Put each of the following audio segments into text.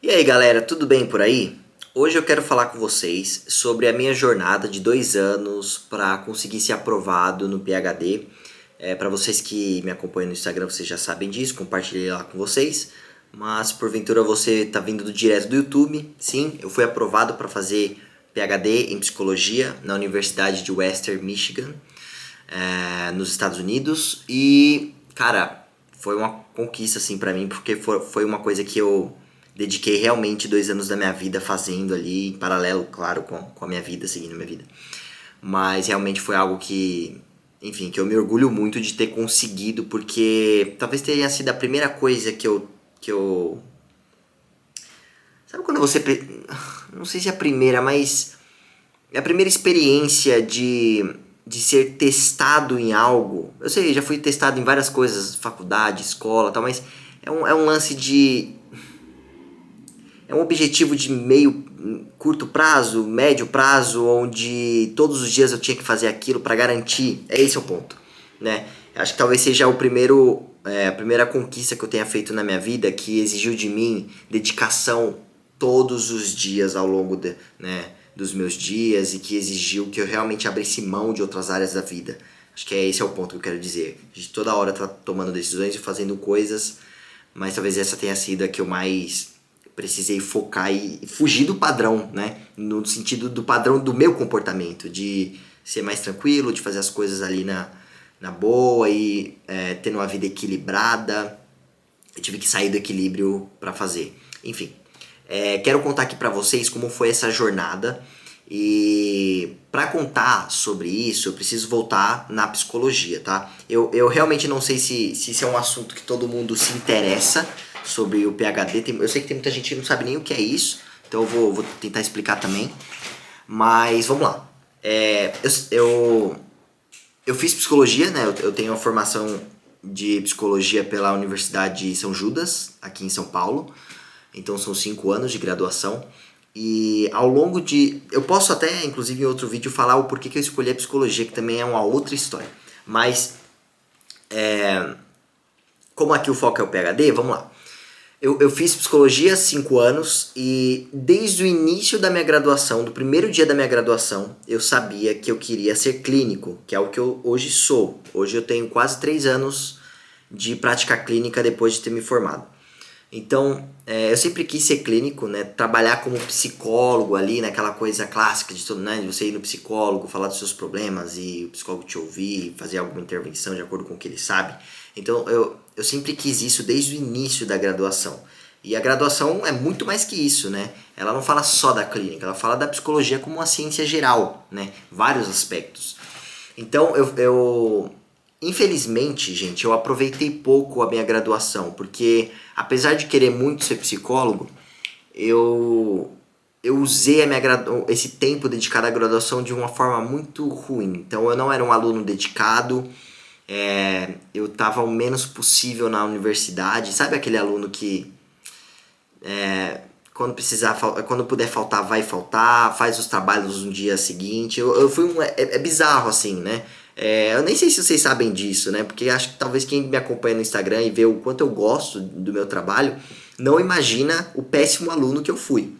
E aí galera, tudo bem por aí? Hoje eu quero falar com vocês sobre a minha jornada de 2 anos para conseguir ser aprovado no PhD. Para vocês que me acompanham no Instagram, vocês já sabem disso, compartilhei lá com vocês. Mas se porventura você está vindo direto do YouTube, sim, eu fui aprovado para fazer PhD em psicologia na Universidade de Western Michigan, nos Estados Unidos. E, cara, foi uma conquista assim para mim, porque foi uma coisa que eu dediquei realmente 2 anos da minha vida fazendo ali, em paralelo, claro, com a minha vida, seguindo a minha vida. Mas realmente foi algo que, enfim, que eu me orgulho muito de ter conseguido, porque talvez tenha sido a primeira coisa que eu. Sabe quando você. Não sei se é a primeira, mas é a primeira experiência de ser testado em algo. Eu sei, já fui testado em várias coisas, faculdade, escola e tal, mas é um lance de. É um objetivo de meio, curto prazo, médio prazo, onde todos os dias eu tinha que fazer aquilo para garantir. Esse é o ponto, né? Acho que talvez seja a primeira conquista que eu tenha feito na minha vida que exigiu de mim dedicação todos os dias ao longo né, dos meus dias e que exigiu que eu realmente abrisse mão de outras áreas da vida. Acho que esse é o ponto que eu quero dizer. De toda hora tá tomando decisões e fazendo coisas, mas talvez essa tenha sido a que eu mais precisei focar e fugir do padrão, né? No sentido do padrão do meu comportamento, de ser mais tranquilo, de fazer as coisas ali na boa e tendo uma vida equilibrada. Eu tive que sair do equilíbrio para fazer. Enfim, quero contar aqui para vocês como foi essa jornada. E para contar sobre isso, eu preciso voltar na psicologia, tá? Eu realmente não sei se isso é um assunto que todo mundo se interessa sobre o PhD. Eu sei que tem muita gente que não sabe nem o que é isso, então eu vou tentar explicar também. Mas vamos lá. Eu fiz psicologia, né? Eu tenho a formação de psicologia pela Universidade de São Judas, aqui em São Paulo. Então são 5 anos de graduação. E ao longo de. Eu posso até, inclusive, em outro vídeo, falar o porquê que eu escolhi a psicologia, que também é uma outra história. Mas, como aqui o foco é o PhD, vamos lá. Eu fiz psicologia há 5 anos e desde o início da minha graduação, do primeiro dia da minha graduação, eu sabia que eu queria ser clínico, que é o que eu hoje sou. Hoje eu tenho quase 3 anos de prática clínica depois de ter me formado. Então, eu sempre quis ser clínico, né? Trabalhar como psicólogo ali, naquela coisa clássica de todo, né? De você ir no psicólogo, falar dos seus problemas e o psicólogo te ouvir, fazer alguma intervenção de acordo com o que ele sabe. Então, eu sempre quis isso desde o início da graduação. E a graduação é muito mais que isso, né? Ela não fala só da clínica, ela fala da psicologia como uma ciência geral, né? Vários aspectos. Então, infelizmente, gente, eu aproveitei pouco a minha graduação, porque apesar de querer muito ser psicólogo, eu eu usei esse tempo dedicado à graduação de uma forma muito ruim. Então eu não era um aluno dedicado, eu estava o menos possível na universidade. Sabe aquele aluno que quando precisar, quando puder faltar, vai faltar, faz os trabalhos no dia seguinte. Eu fui é bizarro assim, né? Eu nem sei se vocês sabem disso, né? Porque acho que talvez quem me acompanha no Instagram e vê o quanto eu gosto do meu trabalho não imagina o péssimo aluno que eu fui,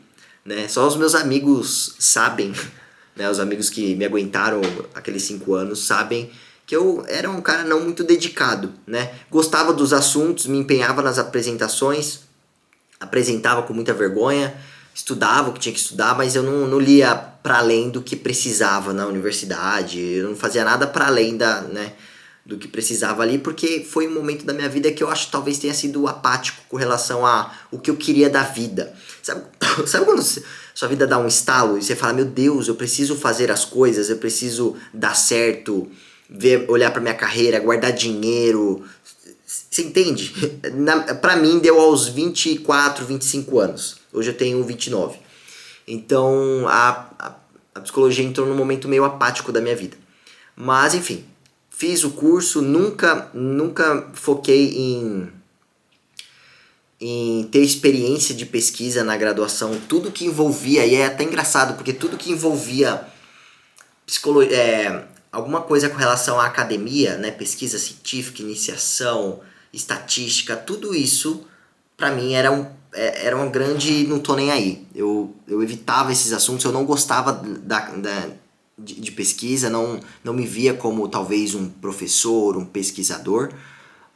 né? Só os meus amigos sabem, né? Os amigos que me aguentaram aqueles 5 anos sabem que eu era um cara não muito dedicado, né? Gostava dos assuntos, me empenhava nas apresentações, apresentava com muita vergonha, estudava o que tinha que estudar, mas eu não lia para além do que precisava na universidade, eu não fazia nada para além né, do que precisava ali, porque foi um momento da minha vida que eu acho que talvez tenha sido apático com relação a o que eu queria da vida. Sabe, sabe quando sua vida dá um estalo e você fala, meu Deus, eu preciso fazer as coisas, eu preciso dar certo, olhar para minha carreira, guardar dinheiro. Você entende? Pra mim deu aos 24, 25 anos. Hoje eu tenho 29. Então a psicologia entrou num momento meio apático da minha vida. Mas enfim, fiz o curso, nunca foquei em ter experiência de pesquisa na graduação. Tudo que envolvia, e é até engraçado, porque tudo que envolvia alguma coisa com relação à academia, né, pesquisa científica, iniciação, estatística, tudo isso para mim era era uma grande não tô nem aí. Eu evitava esses assuntos, eu não gostava de pesquisa, não me via como talvez um professor, um pesquisador.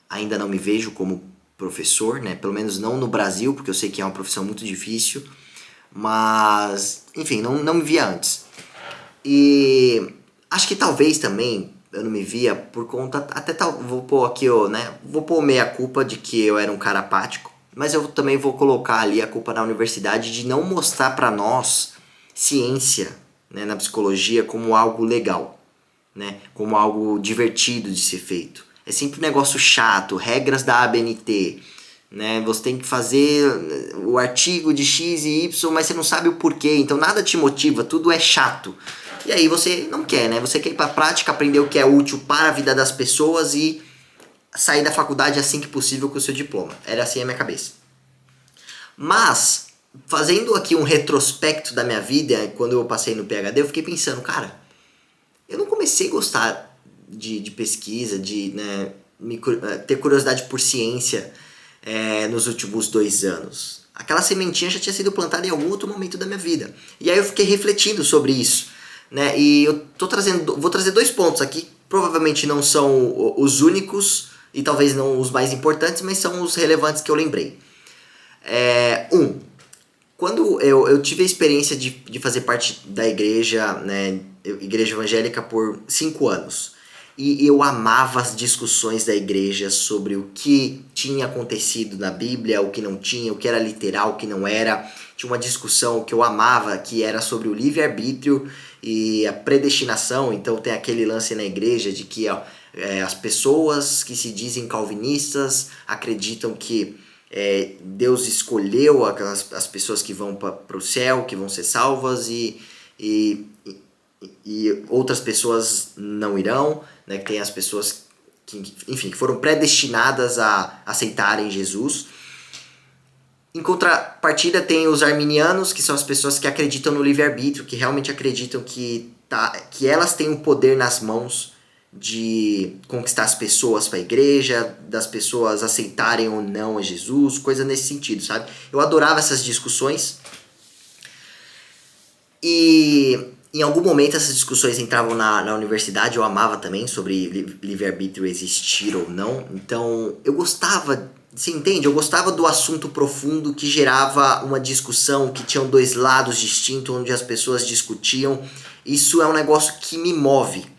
Ainda não me vejo como professor, né? Pelo menos não no Brasil, porque eu sei que é uma profissão muito difícil. Mas, enfim, não me via antes. E acho que talvez também eu não me via por conta. Vou pôr aqui, né? Vou pôr meia culpa de que eu era um cara apático. Mas eu também vou colocar ali a culpa na universidade de não mostrar pra nós ciência, né, na psicologia como algo legal, né? Como algo divertido de ser feito. É sempre um negócio chato, regras da ABNT, né? Você tem que fazer o artigo de X e Y, mas você não sabe o porquê, então nada te motiva, tudo é chato. E aí você não quer, né? Você quer ir pra prática, aprender o que é útil para a vida das pessoas e sair da faculdade assim que possível com o seu diploma. Era assim a minha cabeça. Mas, fazendo aqui um retrospecto da minha vida, quando eu passei no PhD, eu fiquei pensando, cara, eu não comecei a gostar de pesquisa, de, né, ter curiosidade por ciência nos últimos 2 anos. Aquela sementinha já tinha sido plantada em algum outro momento da minha vida. E aí eu fiquei refletindo sobre isso, né? E eu vou trazer 2 pontos aqui, provavelmente não são os únicos e talvez não os mais importantes, mas são os relevantes que eu lembrei. Quando eu tive a experiência de fazer parte da igreja, né, igreja evangélica por 5 anos. E eu amava as discussões da igreja sobre o que tinha acontecido na Bíblia, o que não tinha, o que era literal, o que não era. Tinha uma discussão que eu amava, que era sobre o livre-arbítrio e a predestinação. Então tem aquele lance na igreja de que as pessoas que se dizem calvinistas acreditam que Deus escolheu as pessoas que vão para o céu, que vão ser salvas e outras pessoas não irão, né? Que tem as pessoas que, enfim, que foram predestinadas a aceitarem Jesus. Em contrapartida tem os arminianos, que são as pessoas que acreditam no livre-arbítrio, que realmente acreditam que elas têm o poder nas mãos de conquistar as pessoas para a igreja, das pessoas aceitarem ou não a Jesus, coisa nesse sentido, sabe? Eu adorava essas discussões e em algum momento essas discussões entravam na universidade, eu amava também sobre livre-arbítrio existir ou não, então eu gostava, você entende? Eu gostava do assunto profundo que gerava uma discussão, que tinham 2 lados distintos, onde as pessoas discutiam, isso é um negócio que me move.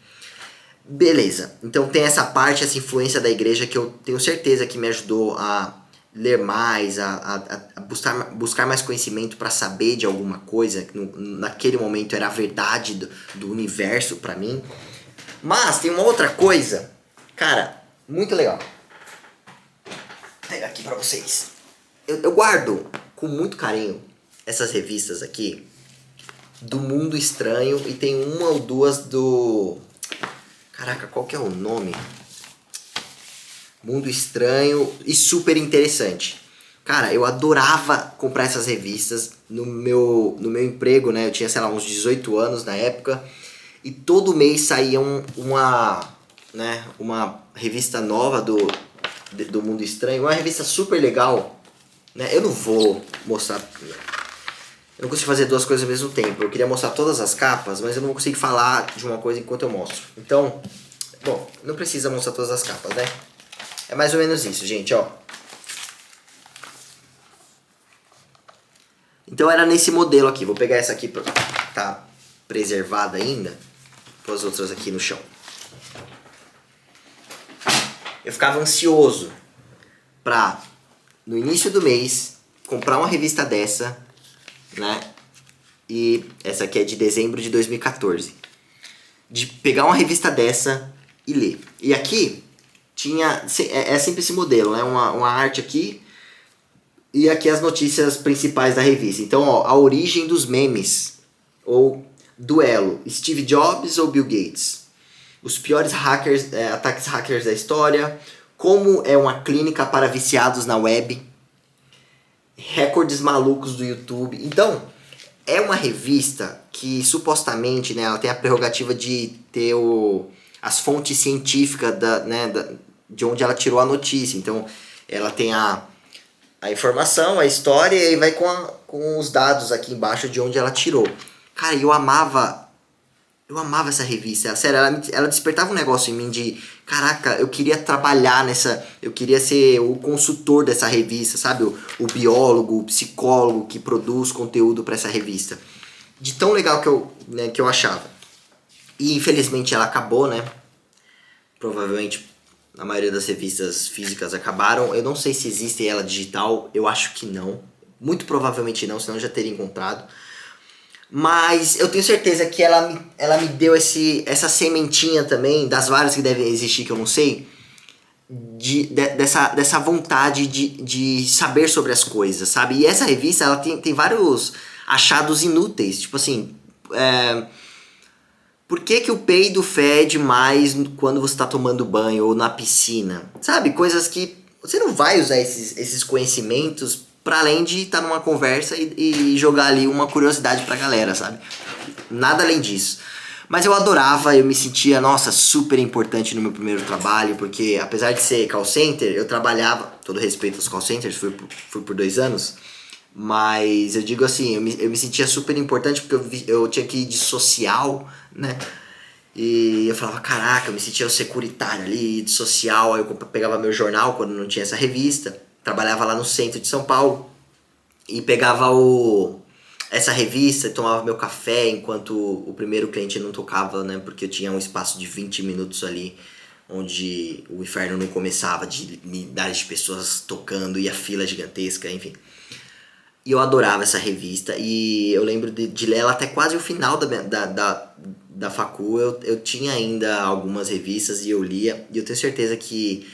Beleza, então tem essa parte, essa influência da igreja que eu tenho certeza que me ajudou a ler mais, a buscar mais conhecimento para saber de alguma coisa, que naquele momento era a verdade do universo para mim. Mas tem uma outra coisa, cara, muito legal. Vou pegar aqui para vocês. Eu guardo com muito carinho essas revistas aqui do Mundo Estranho e tem uma ou duas do... Caraca, qual que é o nome? Mundo Estranho e super interessante. Cara, eu adorava comprar essas revistas no meu emprego, né? Eu tinha, sei lá, uns 18 anos na época. E todo mês saía uma revista nova do Mundo Estranho. Uma revista super legal, né? Eu não vou mostrar... Eu não consigo fazer 2 coisas ao mesmo tempo. Eu queria mostrar todas as capas, mas eu não consigo falar de uma coisa enquanto eu mostro. Então, bom, não precisa mostrar todas as capas, né? É mais ou menos isso, gente, ó. Então era nesse modelo aqui. Vou pegar essa aqui pra tá preservada ainda. Pôr as outras aqui no chão. Eu ficava ansioso pra, no início do mês, comprar uma revista dessa, né? E essa aqui é de dezembro de 2014. De pegar uma revista dessa e ler. E aqui tinha... É sempre esse modelo, né? Uma arte aqui e aqui as notícias principais da revista. Então, ó, a origem dos memes. Ou duelo. Steve Jobs ou Bill Gates? Os piores ataques hackers da história. Como é uma clínica para viciados na web. Recordes malucos do YouTube. Então, é uma revista que supostamente, né, ela tem a prerrogativa de ter as fontes científicas de onde ela tirou a notícia. Então, ela tem a informação, a história, e vai com os dados aqui embaixo de onde ela tirou. Cara, eu amava essa revista, sério, ela despertava um negócio em mim de, caraca, eu queria trabalhar eu queria ser o consultor dessa revista, sabe? O biólogo, o psicólogo que produz conteúdo para essa revista. De tão legal que eu achava. E infelizmente ela acabou, né? Provavelmente a maioria das revistas físicas acabaram. Eu não sei se existe ela digital, eu acho que não. Muito provavelmente não, senão eu já teria encontrado. Mas eu tenho certeza que ela me deu essa sementinha também, das várias que devem existir que eu não sei, dessa vontade de saber sobre as coisas, sabe? E essa revista, ela tem vários achados inúteis, tipo assim, por que o peido fede mais quando você está tomando banho ou na piscina? Sabe? Coisas que você não vai usar esses conhecimentos para além de estar numa conversa e jogar ali uma curiosidade pra galera, sabe? Nada além disso. Mas eu adorava, eu me sentia, nossa, super importante no meu primeiro trabalho, porque apesar de ser call center, eu trabalhava, todo respeito aos call centers, fui por 2 anos, mas eu digo assim, eu me sentia super importante porque eu tinha que ir de social, né? E eu falava, caraca, eu me sentia o securitário ali, de social, aí eu pegava meu jornal quando não tinha essa revista, trabalhava lá no centro de São Paulo e pegava essa revista, tomava meu café enquanto o primeiro cliente não tocava, né? Porque eu tinha um espaço de 20 minutos ali, onde o inferno não começava, de milhares de pessoas tocando e a fila gigantesca, enfim. E eu adorava essa revista e eu lembro de ler ela até quase o final da facu. Eu tinha ainda algumas revistas e eu lia, e eu tenho certeza que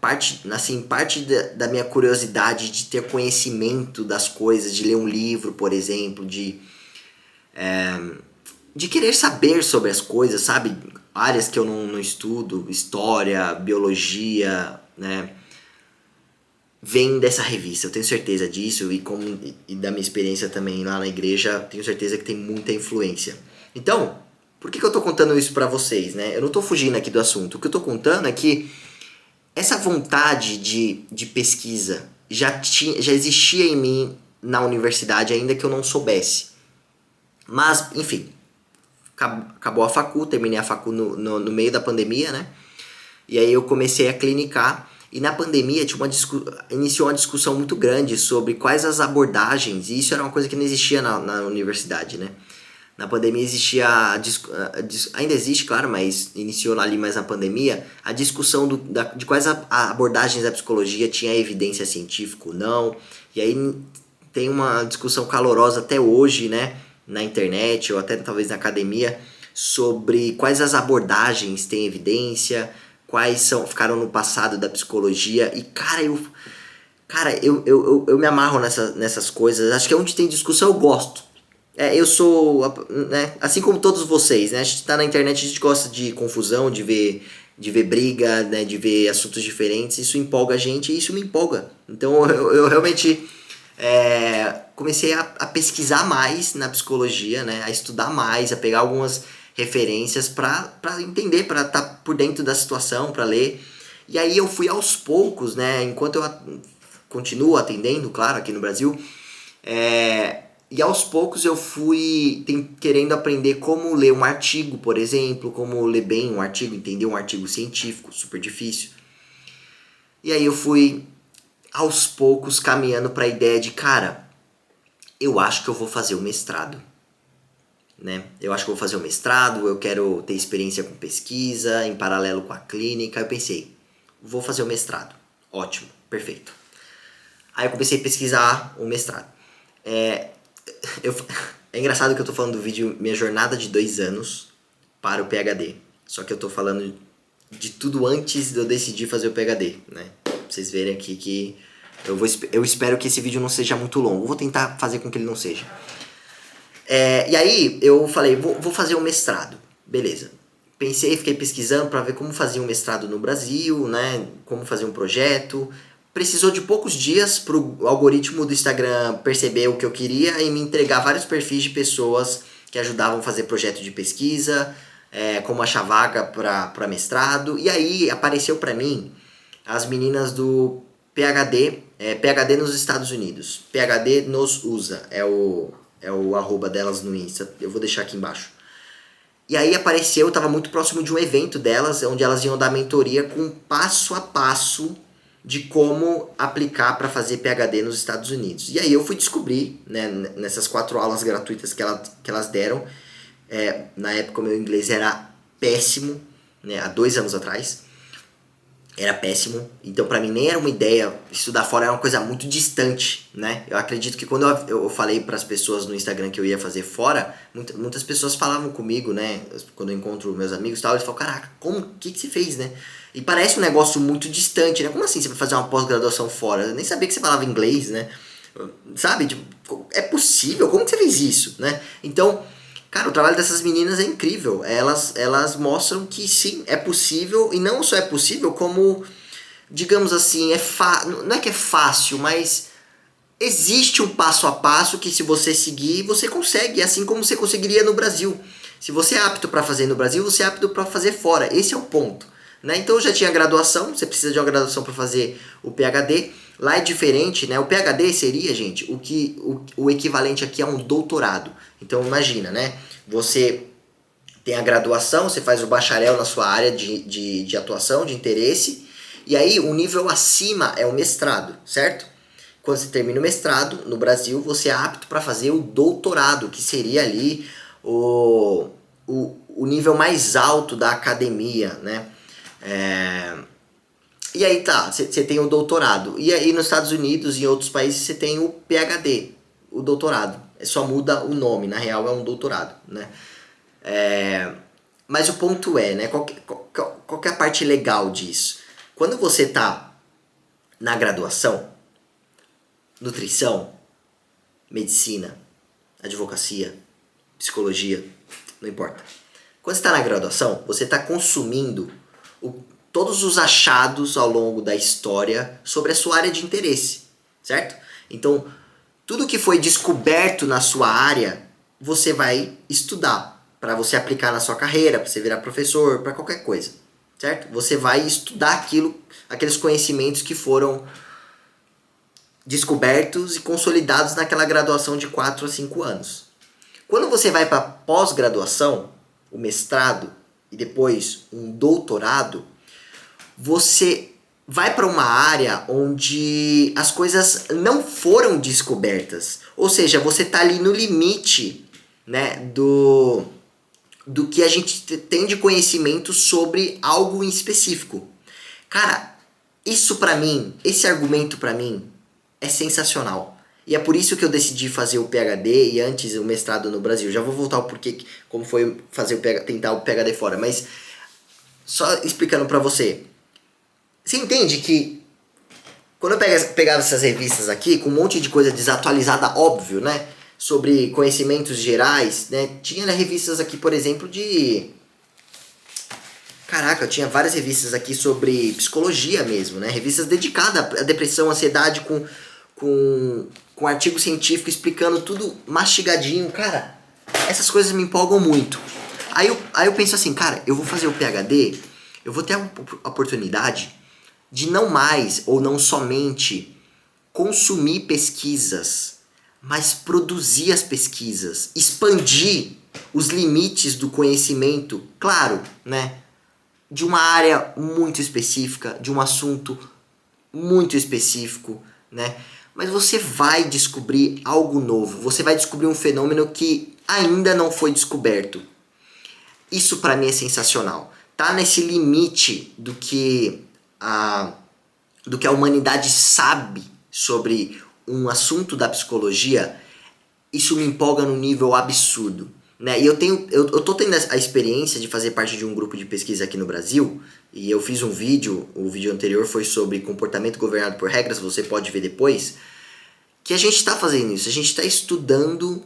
parte da minha curiosidade de ter conhecimento das coisas, de ler um livro, por exemplo, de querer saber sobre as coisas, sabe? Áreas que eu não estudo, história, biologia, né? Vem dessa revista, eu tenho certeza disso, e da minha experiência também lá na igreja, tenho certeza que tem muita influência. Então, por que eu tô contando isso pra vocês, né? Eu não tô fugindo aqui do assunto, o que eu tô contando é que essa vontade de pesquisa já existia em mim na universidade, ainda que eu não soubesse. Mas, enfim, acabou a facu, terminei a facu no meio da pandemia, né? E aí eu comecei a clinicar. E na pandemia iniciou uma discussão muito grande sobre quais as abordagens, e isso era uma coisa que não existia na universidade, né? Na pandemia existia, ainda existe, claro, mas iniciou ali mais na pandemia, a discussão de quais abordagens da psicologia tinha evidência científica ou não. E aí tem uma discussão calorosa até hoje, né, na internet ou até talvez na academia, sobre quais as abordagens têm evidência, ficaram no passado da psicologia. E eu me amarro nessas coisas. Acho que onde tem discussão eu gosto. Eu sou, né, assim como todos vocês, né? A gente tá na internet, a gente gosta de confusão, de ver briga, né, de ver assuntos diferentes. Isso empolga a gente e isso me empolga. Então eu realmente comecei a pesquisar mais na psicologia, né? A estudar mais, a pegar algumas referências para entender, para estar por dentro da situação, para ler. E aí eu fui aos poucos, né? Enquanto eu continuo atendendo, claro, aqui no Brasil, e aos poucos eu fui querendo aprender como ler um artigo, por exemplo, como ler bem um artigo, entender um artigo científico, super difícil. E aí eu fui aos poucos caminhando para a ideia de, cara, eu acho que eu vou fazer o mestrado. Né? Eu acho que eu vou fazer o mestrado, eu quero ter experiência com pesquisa, em paralelo com a clínica. Eu pensei, vou fazer o mestrado. Ótimo, perfeito. Aí eu comecei a pesquisar o mestrado. É engraçado que eu tô falando do vídeo Minha Jornada de 2 anos para o PhD. Só que eu tô falando de tudo antes de eu decidir fazer o PhD, né? Pra vocês verem aqui que eu espero que esse vídeo não seja muito longo. Eu vou tentar fazer com que ele não seja. E aí eu falei, vou fazer um mestrado. Beleza. Fiquei pesquisando para ver como fazia um mestrado no Brasil, né? Como fazer um projeto. Precisou de poucos dias para o algoritmo do Instagram perceber o que eu queria e me entregar vários perfis de pessoas que ajudavam a fazer projeto de pesquisa, como achar vaga para mestrado. E aí apareceu para mim as meninas do PhD nos Estados Unidos. PhD nos USA, é o arroba delas no Insta, eu vou deixar aqui embaixo. E aí apareceu, eu estava muito próximo de um evento delas, onde elas iam dar mentoria com passo a passo de como aplicar para fazer PhD nos Estados Unidos. E aí eu fui descobrir, né, nessas 4 aulas gratuitas que elas deram, na época o meu inglês era péssimo, né, há 2 anos atrás, era péssimo, então pra mim nem era uma ideia, estudar fora era uma coisa muito distante, né? Eu acredito que quando eu falei pras pessoas no Instagram que eu ia fazer fora, muitas pessoas falavam comigo, né? Quando eu encontro meus amigos e tal, eles falam, caraca, o que você fez, né? E parece um negócio muito distante, né? Como assim você vai fazer uma pós-graduação fora? Eu nem sabia que você falava inglês, né? Sabe? Tipo, é possível? Como que você fez isso, né? Então, cara, o trabalho dessas meninas é incrível. Elas mostram que sim, é possível, e não só é possível, como, digamos assim, não é que é fácil, mas existe um passo a passo que se você seguir, você consegue, assim como você conseguiria no Brasil. Se você é apto para fazer no Brasil, você é apto para fazer fora. Esse é o ponto, né? Então eu já tinha graduação, você precisa de uma graduação para fazer o PhD. Lá é diferente, né? O PhD seria, gente, o equivalente aqui a um doutorado. Então imagina, né? Você tem a graduação, você faz o bacharel na sua área de atuação, de interesse, e aí o nível acima é o mestrado, certo? Quando você termina o mestrado, no Brasil, você é apto para fazer o doutorado, que seria ali o nível mais alto da academia, né? E aí tá, você tem o doutorado. E aí nos Estados Unidos e em outros países você tem o PhD, o doutorado. Só muda o nome, na real é um doutorado, né? Mas o ponto é, né? Qual que é a parte legal disso? Quando você tá na graduação, nutrição, medicina, advocacia, psicologia, não importa. Quando você está na graduação, você está consumindo todos os achados ao longo da história sobre a sua área de interesse, certo? Então, tudo que foi descoberto na sua área, você vai estudar para você aplicar na sua carreira, para você virar professor, para qualquer coisa, certo? Você vai estudar aqueles conhecimentos que foram descobertos e consolidados naquela graduação de 4 a 5 anos. Quando você vai para pós-graduação, o mestrado e depois um doutorado, você vai para uma área onde as coisas não foram descobertas. Ou seja, você está ali no limite, né, do que a gente tem de conhecimento sobre algo em específico. Cara, isso para mim, esse argumento para mim é sensacional. E é por isso que eu decidi fazer o PhD e antes o mestrado no Brasil. Já vou voltar ao porquê, como foi tentar o PhD fora. Mas só explicando pra você. Você entende que quando eu pegava essas revistas aqui, com um monte de coisa desatualizada, óbvio, né? Sobre conhecimentos gerais, né? Tinha revistas aqui, por exemplo, Caraca, eu tinha várias revistas aqui sobre psicologia mesmo, né? Revistas dedicadas à depressão, ansiedade, com artigo científico explicando tudo mastigadinho. Cara, essas coisas me empolgam muito. Aí eu penso assim, cara, eu vou fazer o PhD, eu vou ter a oportunidade de não mais ou não somente consumir pesquisas, mas produzir as pesquisas, expandir os limites do conhecimento, claro, né? De uma área muito específica, de um assunto muito específico, né? Mas você vai descobrir algo novo, você vai descobrir um fenômeno que ainda não foi descoberto. Isso para mim é sensacional. Tá nesse limite do que a humanidade sabe sobre um assunto da psicologia, isso me empolga num nível absurdo. Né? E eu tô tendo a experiência de fazer parte de um grupo de pesquisa aqui no Brasil, e eu fiz um vídeo, o vídeo anterior foi sobre comportamento governado por regras, você pode ver depois, que a gente está fazendo isso, a gente está estudando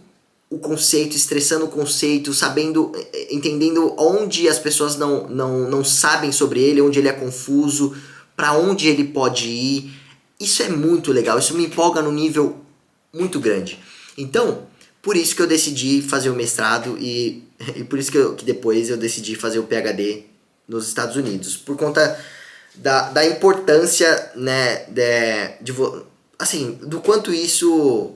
o conceito, estressando o conceito, sabendo, entendendo onde as pessoas não sabem sobre ele, onde ele é confuso, para onde ele pode ir. Isso é muito legal, isso me empolga num nível muito grande. Então, por isso que eu decidi fazer o mestrado e por isso que depois eu decidi fazer o PhD nos Estados Unidos. Por conta da importância, né, assim, do quanto isso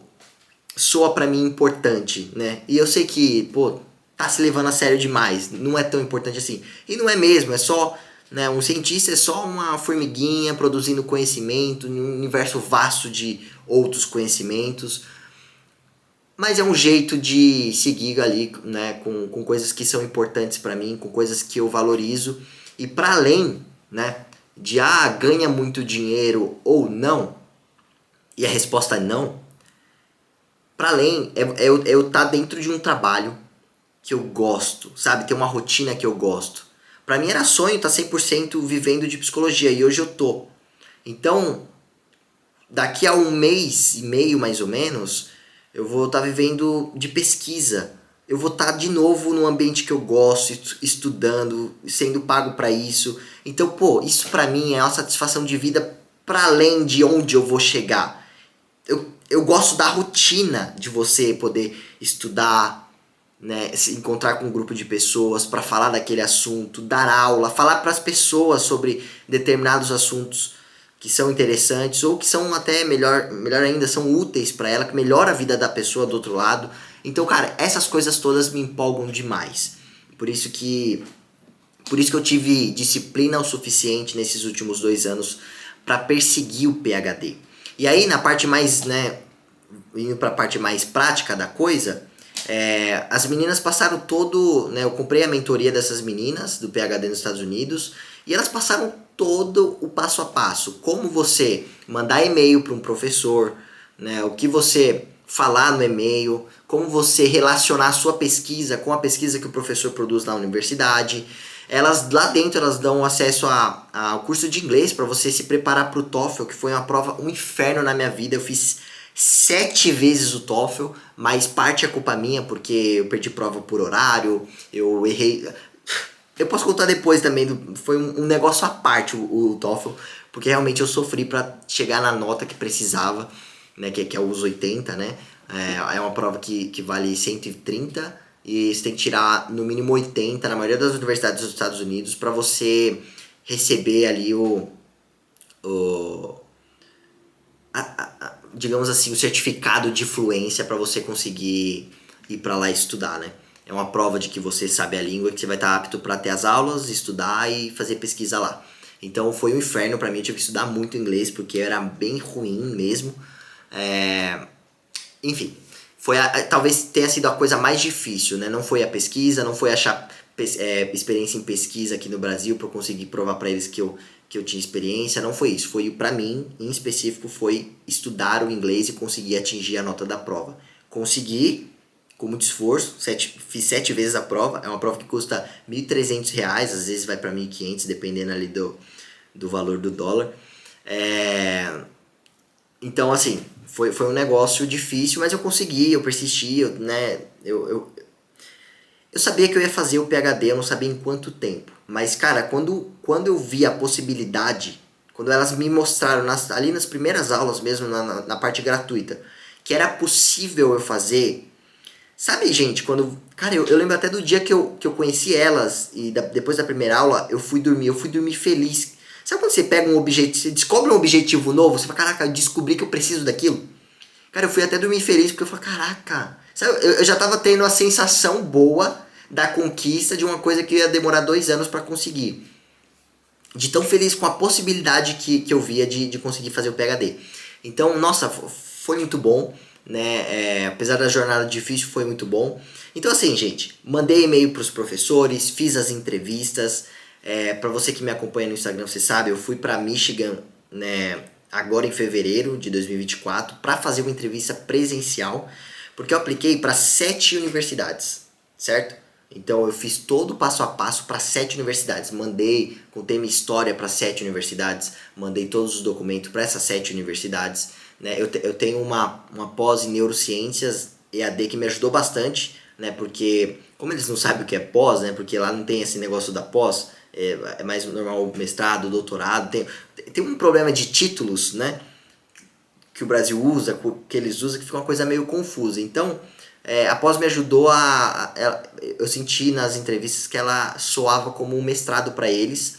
soa pra mim importante, né? E eu sei que, pô, tá se levando a sério demais, não é tão importante assim. E não é mesmo, é só, né, um cientista é só uma formiguinha produzindo conhecimento em um universo vasto de outros conhecimentos. Mas é um jeito de seguir ali, né, com coisas que são importantes pra mim, com coisas que eu valorizo. E para além, né, de ganha muito dinheiro ou não, e a resposta é não, para além eu tá dentro de um trabalho que eu gosto, sabe? Ter uma rotina que eu gosto. Pra mim era sonho estar 100% vivendo de psicologia e hoje eu tô. Então, daqui a um mês e meio mais ou menos, eu vou estar vivendo de pesquisa. Eu vou estar de novo num ambiente que eu gosto, estudando, sendo pago para isso. Então, pô, isso para mim é uma satisfação de vida para além de onde eu vou chegar. Eu gosto da rotina de você poder estudar, né, se encontrar com um grupo de pessoas para falar daquele assunto, dar aula, falar para as pessoas sobre determinados assuntos que são interessantes ou que são até melhor ainda, são úteis para ela, que melhora a vida da pessoa do outro lado. Então, cara, essas coisas todas me empolgam demais. Por isso que por isso que eu tive disciplina o suficiente nesses últimos 2 anos para perseguir o PhD. E aí na parte mais, né, indo para a parte mais prática da coisa, as meninas passaram todo, né, eu comprei a mentoria dessas meninas do PhD nos Estados Unidos e elas passaram todo o passo a passo, como você mandar e-mail para um professor, né, o que você falar no e-mail, como você relacionar a sua pesquisa com a pesquisa que o professor produz na universidade. Elas lá dentro elas dão acesso ao curso de inglês para você se preparar para o TOEFL, que foi uma prova um inferno na minha vida. Eu fiz 7 vezes o TOEFL, mas parte é culpa minha porque eu perdi prova por horário, eu errei. Eu posso contar depois também, foi um negócio à parte o TOEFL, porque realmente eu sofri para chegar na nota que precisava, né, que é os 80, né? É uma prova que vale 130 e você tem que tirar no mínimo 80 na maioria das universidades dos Estados Unidos para você receber ali o digamos assim, o certificado de fluência para você conseguir ir para lá estudar, né? É uma prova de que você sabe a língua, que você vai estar apto para ter as aulas, estudar e fazer pesquisa lá. Então foi um inferno para mim, eu tive que estudar muito inglês porque era bem ruim mesmo. Enfim, talvez tenha sido a coisa mais difícil, né? Não foi a pesquisa, não foi achar experiência em pesquisa aqui no Brasil para eu conseguir provar para eles que eu tinha experiência, não foi isso. Foi para mim, em específico, foi estudar o inglês e conseguir atingir a nota da prova. Consegui, com muito esforço, fiz 7 vezes a prova. É uma prova que custa R$ 1.300, às vezes vai para 1.500, dependendo ali do valor do dólar. Então, assim, foi um negócio difícil, mas eu consegui, eu persisti, né? Eu sabia que eu ia fazer o PhD, eu não sabia em quanto tempo. Mas, cara, quando eu vi a possibilidade, quando elas me mostraram ali nas primeiras aulas mesmo, na parte gratuita, que era possível eu fazer. Sabe, gente, quando. Cara, eu lembro até do dia que eu conheci elas e depois da primeira aula eu fui dormir feliz. Sabe quando você pega um objetivo, você descobre um objetivo novo, você fala, caraca, eu descobri que eu preciso daquilo? Cara, eu fui até dormir feliz porque eu falei, caraca, sabe, eu já tava tendo a sensação boa da conquista de uma coisa que ia demorar 2 anos para conseguir. De tão feliz com a possibilidade que eu via de conseguir fazer o PhD. Então, nossa, foi muito bom, né? Apesar da jornada difícil, foi muito bom. Então, assim, gente, mandei e-mail para os professores, fiz as entrevistas. Para você que me acompanha no Instagram, você sabe, eu fui para Michigan, né, agora em fevereiro de 2024 para fazer uma entrevista presencial, porque eu apliquei para 7 universidades, certo? Então eu fiz todo o passo a passo para 7 universidades. Contei minha história para 7 universidades, mandei todos os documentos para essas 7 universidades. Né? Eu tenho uma pós em neurociências EAD que me ajudou bastante, né? Porque como eles não sabem o que é pós, né? Porque lá não tem esse negócio da pós, é mais normal mestrado, doutorado. Tem um problema de títulos, né? Que o Brasil usa, que eles usam, que fica uma coisa meio confusa. Então, a pós me ajudou eu senti nas entrevistas que ela soava como um mestrado para eles.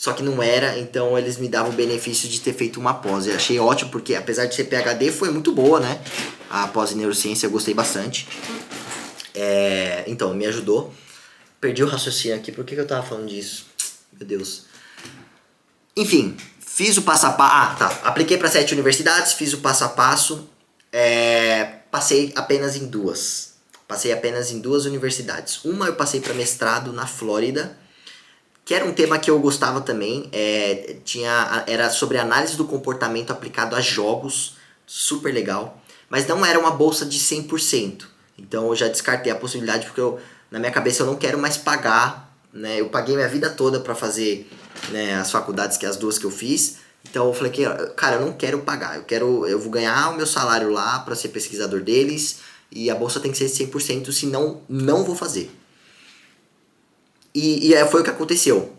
só que não era, então eles me davam o benefício de ter feito uma pós. Eu achei ótimo, porque apesar de ser PhD, foi muito boa, né? A pós em neurociência eu gostei bastante. Então, me ajudou. Perdi o raciocínio aqui, por que eu tava falando disso? Meu Deus. Enfim, fiz o passo a passo. Ah, tá. Apliquei para 7 universidades, fiz o passo a passo. Passei apenas em duas. Passei apenas em duas universidades. Uma eu passei para mestrado na Flórida, que era um tema que eu gostava também. Era sobre análise do comportamento aplicado a jogos, super legal. Mas não era uma bolsa de 100%. Então eu já descartei a possibilidade, porque na minha cabeça eu não quero mais pagar, né? Eu paguei minha vida toda para fazer, né, as faculdades, as duas que eu fiz. Então eu falei que, cara, eu não quero pagar. Eu vou ganhar o meu salário lá para ser pesquisador deles, e a bolsa tem que ser 100%, senão não vou fazer. E foi o que aconteceu.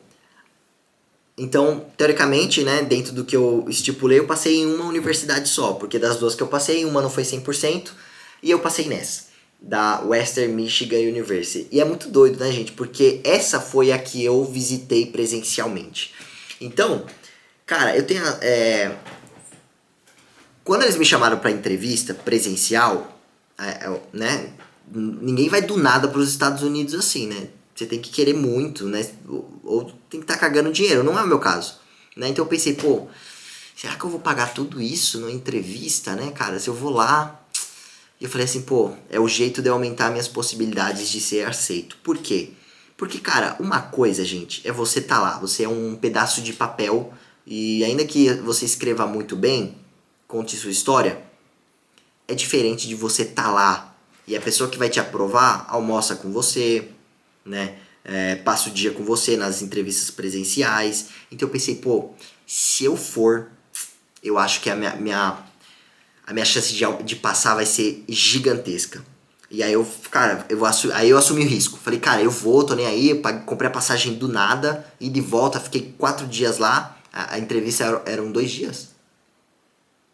Então, teoricamente, né, dentro do que eu estipulei, eu passei em uma universidade só, porque das duas que eu passei, uma não foi 100%, e eu passei nessa, da Western Michigan University. E é muito doido, né, gente, porque essa foi a que eu visitei presencialmente. Então, cara, eu tenho... Quando eles me chamaram para entrevista presencial, né, ninguém vai do nada para os Estados Unidos assim, né? Você tem que querer muito, né? Ou tem que estar cagando dinheiro, não é o meu caso, né? Então eu pensei, pô, será que eu vou pagar tudo isso numa entrevista, né, cara? Se eu vou lá... E eu falei assim, pô, é o jeito de eu aumentar minhas possibilidades de ser aceito. Por quê? Porque, cara, uma coisa, gente, é você tá lá, você é um pedaço de papel, e ainda que você escreva muito bem, conte sua história, é diferente de você tá lá e a pessoa que vai te aprovar almoça com você, né? Passa o dia com você nas entrevistas presenciais. Então eu pensei, pô, se eu for, eu acho que a minha chance de passar vai ser gigantesca. E aí eu, cara, aí eu assumi o risco. Falei, cara, eu vou, tô nem aí, eu comprei a passagem do nada, e de volta, fiquei 4 dias lá. A entrevista eram 2 dias.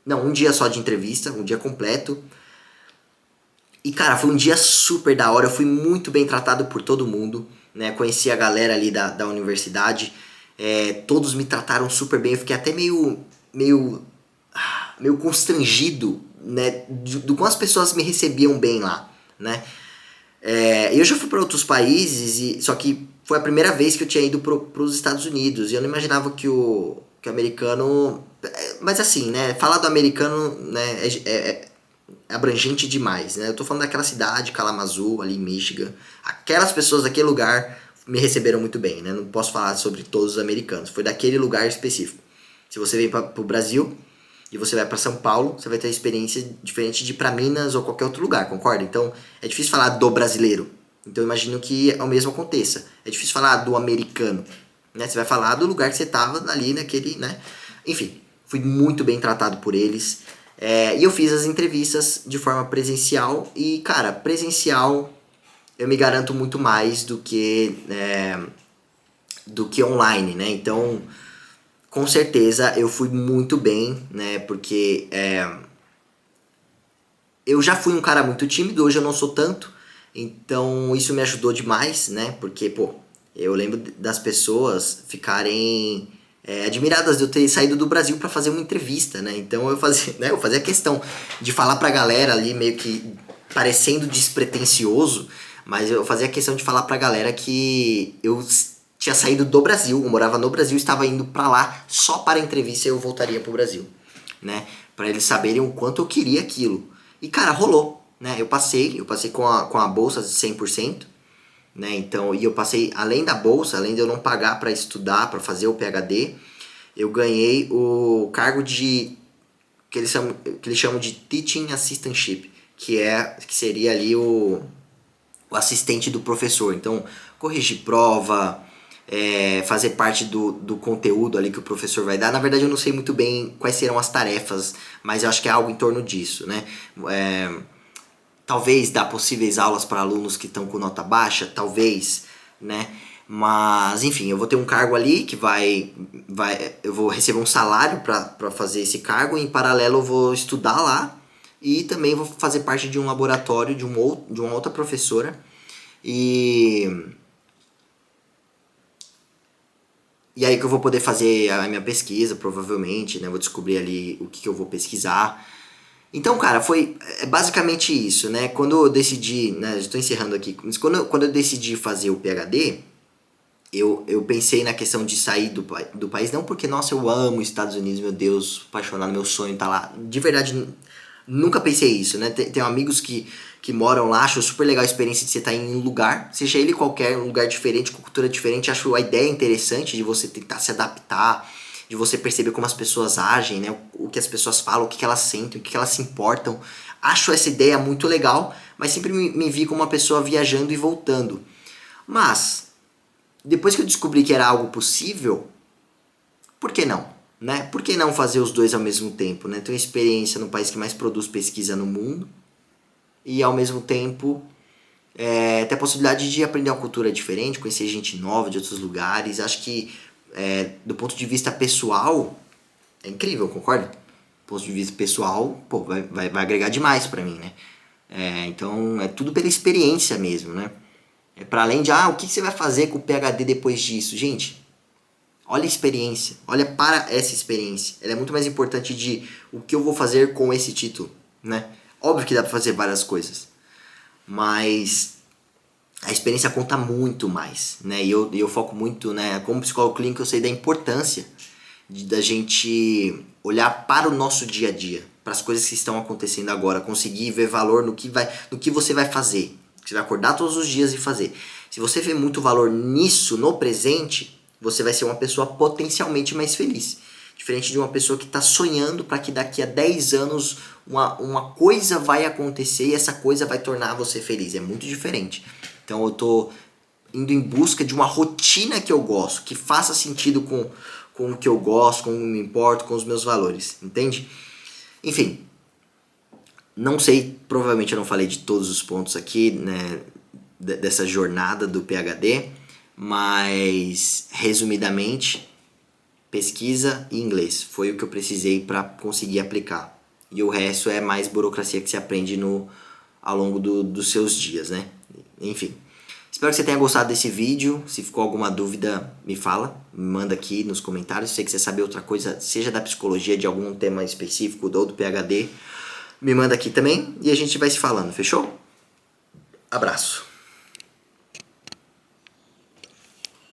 Não, um dia só de entrevista, um dia completo. E, cara, foi um dia super da hora. Eu fui muito bem tratado por todo mundo, né? Conheci a galera ali da universidade. Todos me trataram super bem. Eu fiquei até meio constrangido, né? Do quão as pessoas me recebiam bem lá, né? Eu já fui para outros países, só que foi a primeira vez que eu tinha ido para os Estados Unidos. E eu não imaginava que o americano... Mas assim, né? Falar do americano, né, é abrangente demais, né? Eu tô falando daquela cidade, Kalamazoo, ali em Michigan. Aquelas pessoas daquele lugar me receberam muito bem, né? Não posso falar sobre todos os americanos. Foi daquele lugar específico. Se você vem pro Brasil e você vai para São Paulo, você vai ter uma experiência diferente de ir pra Minas ou qualquer outro lugar, concorda? Então, é difícil falar do brasileiro. Então, eu imagino que o mesmo aconteça. É difícil falar do americano, né? Você vai falar do lugar que você tava ali naquele, né? Enfim, fui muito bem tratado por eles. E eu fiz as entrevistas de forma presencial. E, cara, presencial eu me garanto muito mais do que online, né? Então, com certeza eu fui muito bem, né? Porque eu já fui um cara muito tímido, hoje eu não sou tanto. Então, isso me ajudou demais, né? Porque, pô, eu lembro das pessoas ficarem admiradas de eu ter saído do Brasil para fazer uma entrevista, né? Então eu fazia questão de falar pra galera ali, meio que parecendo despretensioso, mas eu fazia questão de falar pra galera que eu tinha saído do Brasil, eu morava no Brasil, estava indo pra lá só para a entrevista e eu voltaria pro Brasil, né? Pra eles saberem o quanto eu queria aquilo. E, cara, rolou, né? Eu passei com a bolsa de 100%. Né? Então, e eu passei, além da bolsa, além de eu não pagar para estudar, para fazer o PhD, eu ganhei o cargo que eles chamam de Teaching Assistantship, que seria ali o assistente do professor. Então, corrigir prova, fazer parte do conteúdo ali que o professor vai dar. Na verdade, eu não sei muito bem quais serão as tarefas, mas eu acho que é algo em torno disso, né? Talvez dar possíveis aulas para alunos que estão com nota baixa, talvez, né? Mas, enfim, eu vou ter um cargo ali que eu vou receber um salário para fazer esse cargo, e em paralelo eu vou estudar lá, e também vou fazer parte de um laboratório de uma outra professora. E E aí que eu vou poder fazer a minha pesquisa, provavelmente, né? Vou descobrir ali o que eu vou pesquisar. Então, cara, foi basicamente isso, né? Quando eu decidi, né? Já estou encerrando aqui, mas quando eu decidi fazer o PhD, eu pensei na questão de sair do país, não porque, nossa, eu amo os Estados Unidos, meu Deus, apaixonado, meu sonho tá lá. De verdade, nunca pensei isso, né? Tenho amigos que moram lá, acho super legal a experiência de você estar em um lugar, seja ele qualquer, um lugar diferente, com cultura diferente, acho a ideia interessante de você tentar se adaptar, de você perceber como as pessoas agem, né? O que as pessoas falam, o que elas sentem, o que elas se importam. Acho essa ideia muito legal, mas sempre me vi como uma pessoa viajando e voltando. Mas, depois que eu descobri que era algo possível, por que não? Né? Por que não fazer os dois ao mesmo tempo? Né? Ter uma experiência no país que mais produz pesquisa no mundo e ao mesmo tempo ter a possibilidade de aprender uma cultura diferente, conhecer gente nova de outros lugares. Acho que do ponto de vista pessoal é incrível, concorda? Do ponto de vista pessoal, pô, vai agregar demais pra mim, né? Então é tudo pela experiência mesmo, né? É para além de, o que você vai fazer com o PhD depois disso? Gente, olha a experiência, olha para essa experiência. Ela é muito mais importante de o que eu vou fazer com esse título, né? Óbvio que dá para fazer várias coisas, mas a experiência conta muito mais, né? E eu foco muito, né? Como psicólogo clínico eu sei da importância da gente olhar para o nosso dia a dia, para as coisas que estão acontecendo agora, conseguir ver valor no que você vai fazer. Você vai acordar todos os dias e fazer. Se você vê muito valor nisso, no presente, você vai ser uma pessoa potencialmente mais feliz. Diferente de uma pessoa que está sonhando para que daqui a 10 anos uma coisa vai acontecer e essa coisa vai tornar você feliz. É muito diferente. Então eu tô indo em busca de uma rotina que eu gosto, que faça sentido com o que eu gosto, com o que me importo, com os meus valores, entende? Enfim, não sei, provavelmente eu não falei de todos os pontos aqui, né, dessa jornada do PhD, mas resumidamente, pesquisa e inglês foi o que eu precisei para conseguir aplicar. E o resto é mais burocracia que se aprende ao longo dos seus dias, né? Enfim. Espero que você tenha gostado desse vídeo. Se ficou alguma dúvida, me fala. Me manda aqui nos comentários. Se você quiser saber outra coisa, seja da psicologia, de algum tema específico ou do PhD, me manda aqui também. E a gente vai se falando, fechou? Abraço.